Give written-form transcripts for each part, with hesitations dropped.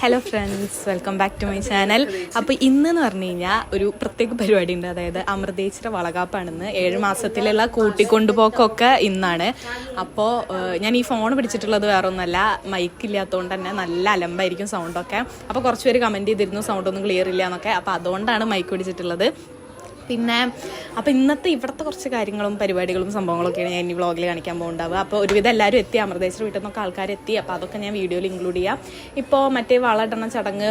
Hello friends, welcome back to my channel. അപ്പോൾ ഇന്നെന്ന് പറഞ്ഞു കഴിഞ്ഞാൽ ഒരു പ്രത്യേക പരിപാടി ഉണ്ട്. അതായത് അമൃതേച്ചിയുടെ വളകാപ്പാണെന്ന്. 7 മാസത്തിലുള്ള കൂട്ടിക്കൊണ്ടുപോക്കൊക്കെ ഇന്നാണ്. അപ്പോൾ ഞാൻ ഈ ഫോൺ പിടിച്ചിട്ടുള്ളത് വേറെ ഒന്നല്ല, മൈക്ക് ഇല്ലാത്തതുകൊണ്ട് തന്നെ നല്ല അലമ്പായിരിക്കും സൗണ്ടൊക്കെ. അപ്പോൾ കുറച്ച് പേര് കമൻറ്റ് ചെയ്തിരുന്നു സൗണ്ടൊന്നും ക്ലിയർ ഇല്ല എന്നൊക്കെ. അപ്പോൾ അതുകൊണ്ടാണ് മൈക്ക് പിടിച്ചിട്ടുള്ളത്. പിന്നെ അപ്പോൾ ഇന്നത്തെ ഇവിടുത്തെ കുറച്ച് കാര്യങ്ങളും പരിപാടികളും സംഭവങ്ങളൊക്കെയാണ് ഞാൻ ഈ വ്ളോഗിൽ കാണിക്കാൻ പോകുന്നുണ്ടാവുക. അപ്പോൾ ഒരുവിധം എല്ലാവരും എത്തി, അമൃതേശ്വര വീട്ടിൽ നിന്നൊക്കെ ആൾക്കാരെത്തി. അപ്പോൾ അതൊക്കെ ഞാൻ വീഡിയോയിൽ ഇൻക്ലൂഡ് ചെയ്യാം. ഇപ്പോൾ മറ്റേ വളയിടണ ചടങ്ങ്,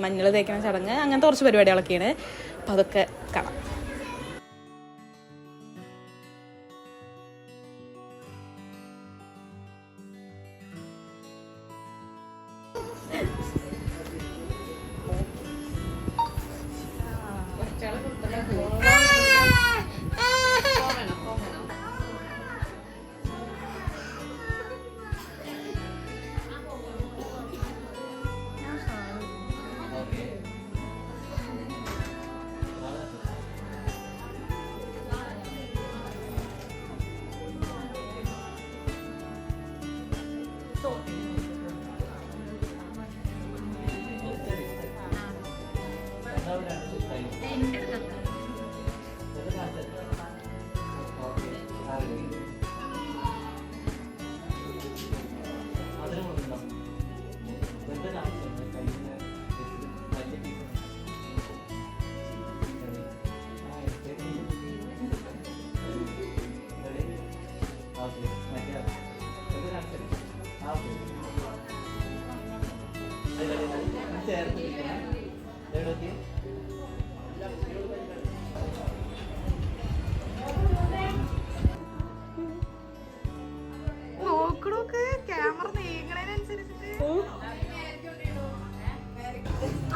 മഞ്ഞൾ തേക്കുന്ന ചടങ്ങ്, അങ്ങനത്തെ കുറച്ച് പരിപാടികളൊക്കെയാണ്. അപ്പോൾ അതൊക്കെ കാണാം.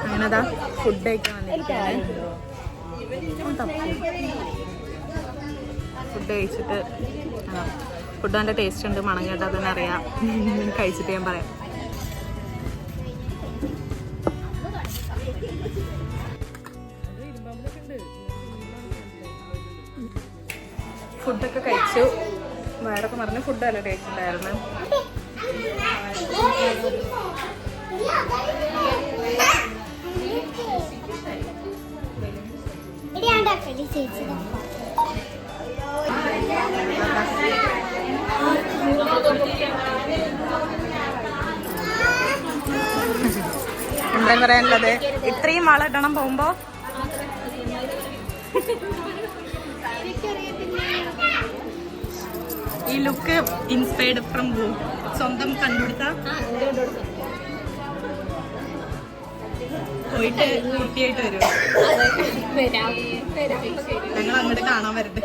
അങ്ങനെതാ ഫുഡ് കഴിക്കാൻ വന്നിരിക്കുകയാണ്. ഫുഡ് കഴിച്ചിട്ട് ഫുഡ് നല്ല ടേസ്റ്റ് ഉണ്ട്, മണം കേട്ടാൽ തന്നെ അറിയാം. കഴിച്ചിട്ട് ഞാൻ പറയാം. ഫുഡൊക്കെ കഴിച്ചു, വേറൊക്കെ പറഞ്ഞ് ഫുഡ് നല്ല ടേസ്റ്റ് ഉണ്ടായിരുന്നു. എന്താ പറയാനുള്ളത്? ഇത്രയും വളയിടണം പോകുമ്പോ ഈ ലുക്ക് ഇൻസ്പയർഡ് ഫ്രം ഹൂ? സ്വന്തം കണ്ടുപിടുത്ത പോയിട്ട് കുട്ടിയായിട്ട് വരുമോ? ഞങ്ങൾ അങ്ങോട്ട് കാണാൻ വരട്ടെ.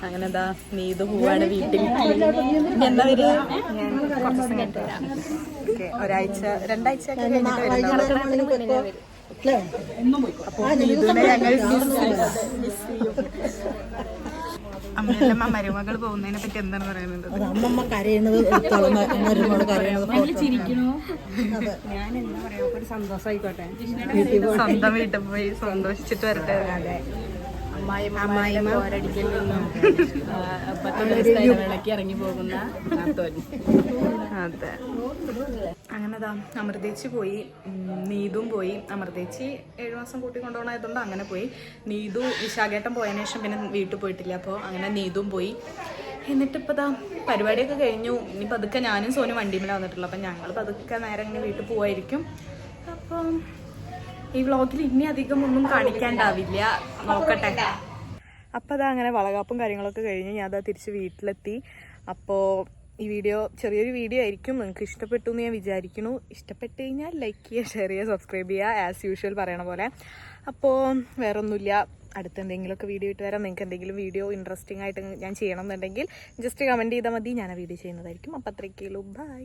അങ്ങനെ എന്താ നീതു പോവാണ് വീട്ടിൽ. എന്താ വരിക? ഞാൻ കുറച്ച് ദിവസം കഴിഞ്ഞിട്ട് വരാം. ഓക്കെ, 2-ആഴ്ച ഒക്കെ കഴിഞ്ഞിട്ട് വരുന്നത്. അപ്പോൾ നീതുവിനെ ഞങ്ങൾ അമ്മയല്ലമ്മ മരുമകൾ പോകുന്നതിനെ പറ്റി എന്താണ് പറയുന്നത്? അമ്മമ്മ കരയുന്നത് ചിരിക്കണോ? ഞാൻ എന്താ പറയാ, ഒരു സന്തോഷമായിക്കോട്ടെ. സ്വന്തം വീട്ടിൽ പോയി സന്തോഷിച്ചിട്ട് വരട്ടെ. അമ്മായിമ്മ പോരടിക്കൽ നിന്നും വിളക്കി ഇറങ്ങി പോകുന്ന അതെ. അങ്ങനെതാ അമൃതേച്ചി പോയി, നീതും പോയി. അമൃതേച്ചി 7 മാസം കൂട്ടി കൊണ്ടുപോകണമായതുകൊണ്ട് അങ്ങനെ പോയി. നീതു വിശാഖേട്ടൻ പോയതിനു ശേഷം പിന്നെ വീട്ടിൽ പോയിട്ടില്ല. അപ്പോൾ അങ്ങനെ നീതും പോയി. എന്നിട്ടിപ്പോൾ ഇതാ പരിപാടിയൊക്കെ കഴിഞ്ഞു. ഇനി പതുക്കെ ഞാനും സോനും വണ്ടിമേലെ വന്നിട്ടുള്ളൂ. അപ്പം ഞങ്ങൾ പതുക്കെ നേരെ ഇങ്ങനെ വീട്ടിൽ പോവായിരിക്കും. അപ്പം ഈ വ്ളോഗിൽ ഇനി അധികം ഒന്നും കാണിക്കാണ്ടാവില്ല, നോക്കട്ടെ. അപ്പോൾ അതാ അങ്ങനെ വളകാപ്പും കാര്യങ്ങളൊക്കെ കഴിഞ്ഞ് ഞാൻ അതാ തിരിച്ച് വീട്ടിലെത്തി. അപ്പോൾ ഈ വീഡിയോ ചെറിയൊരു വീഡിയോ ആയിരിക്കും, നിങ്ങൾക്ക് ഇഷ്ടപ്പെട്ടു എന്ന് ഞാൻ വിചാരിക്കുന്നു. ഇഷ്ടപ്പെട്ട് കഴിഞ്ഞാൽ ലൈക്ക് ചെയ്യുക, ഷെയർ ചെയ്യുക, സബ്സ്ക്രൈബ് ചെയ്യുക, ആസ് യൂഷ്വൽ പറയണ പോലെ. അപ്പോൾ വേറെ ഒന്നുമില്ല, അടുത്ത എന്തെങ്കിലുമൊക്കെ വീഡിയോ ഇട്ട് വരാം. നിങ്ങൾക്ക് എന്തെങ്കിലും വീഡിയോ ഇൻട്രസ്റ്റിംഗ് ആയിട്ട് ഞാൻ ചെയ്യണം എന്നുണ്ടെങ്കിൽ ജസ്റ്റ് കമൻറ്റ് ചെയ്താൽ മതി, ഞാൻ ആ വീഡിയോ ചെയ്യുന്നതായിരിക്കും. അപ്പോൾ അത്രയ്ക്കുള്ളൂ, ബൈ.